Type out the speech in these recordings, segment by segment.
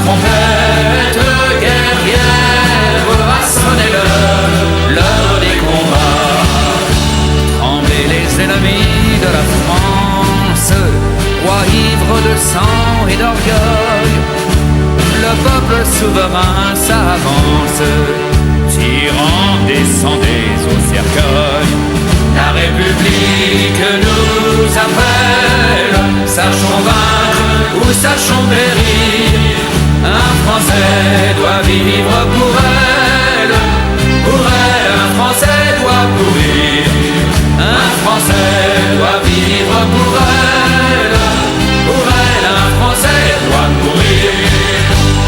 trompette guerrière a sonné l'heure des combats. Tremblez les ennemis de la France, roi ivre de sang et d'orgueil. Le peuple souverain s'avance, tyran descendez au cercueil. La République nous appelle, sachons vaincre ou sachons périr. Un Français doit vivre pour elle, un Français doit mourir. Un Français doit vivre pour elle, un Français doit mourir.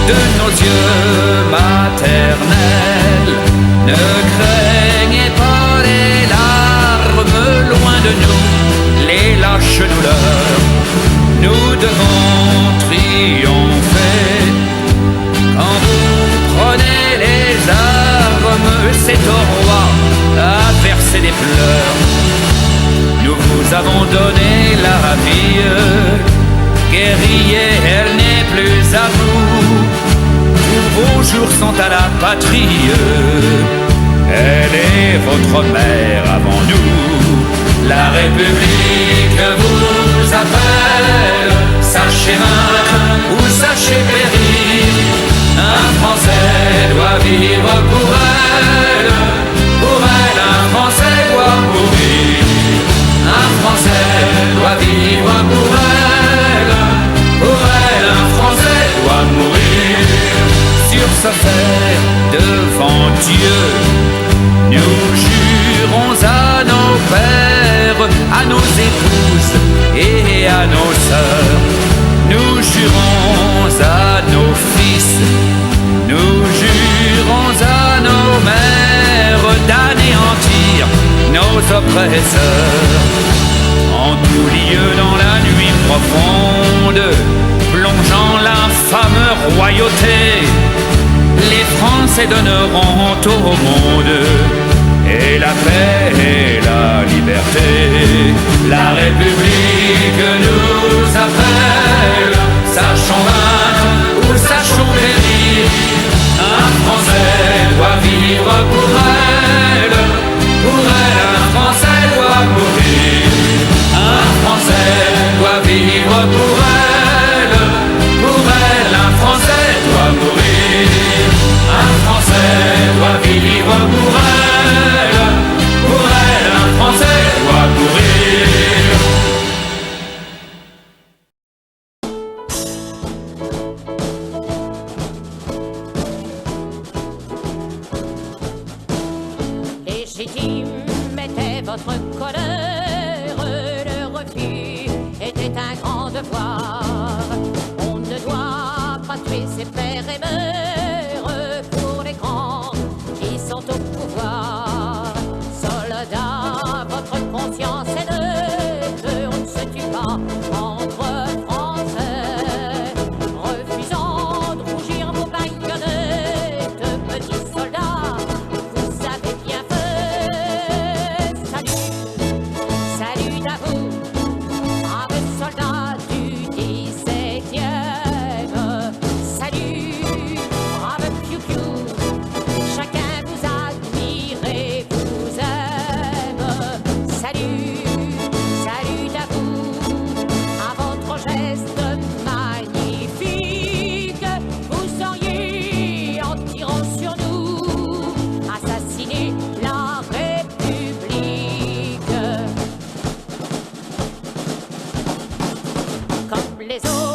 De nos yeux maternels, ne craignez pas les larmes, loin de nous les lâches douleurs. Nous devons triompher. Quand vous prenez les armes, c'est au roi à verser des pleurs. Nous vous avons donné la vie, guerriers, elle n'est plus à vous. Tous vos jours sont à la patrie, elle est votre mère avant nous. La République vous appelle, sachez vaincre ou sachez périr. Un Français doit vivre pour elle, un Français doit mourir. Un Français doit vivre pour elle, un Français doit mourir. Sur ce fait, devant Dieu, nous jurons à nos pères, à nos épouses et à nos sœurs. Nous jurons à nos fils, nous jurons à nos mères d'anéantir nos oppresseurs. En tout lieu dans la nuit profonde, plongeant l'infâme royauté, les Français donneront au monde et la paix et la liberté. La République nous appelle, sachons vaincre ou sachons périr. Un Français doit vivre pour elle, un Français doit mourir. Un Français doit vivre pour elle, un Français doit mourir. Un Français doit vivre pour elle, un Français doit mourir. Légitime était votre colère, le refus était un grand devoir. On ne doit pas tuer ses pères et mères pour les grands qui sont au pouvoir. Soldats, votre conscience est neutre, on ne se tue pas entre Français. Refusant de rougir vos baïonnettes, petits soldats, vous avez bien fait. Salut à vous, braves soldats du 17e. Salut, brave piou-piou, chacun vous admire et vous aime. Salut à vous, à votre geste magnifique. Vous sauriez, en tirant sur nous, assassiner la République. Comme les autres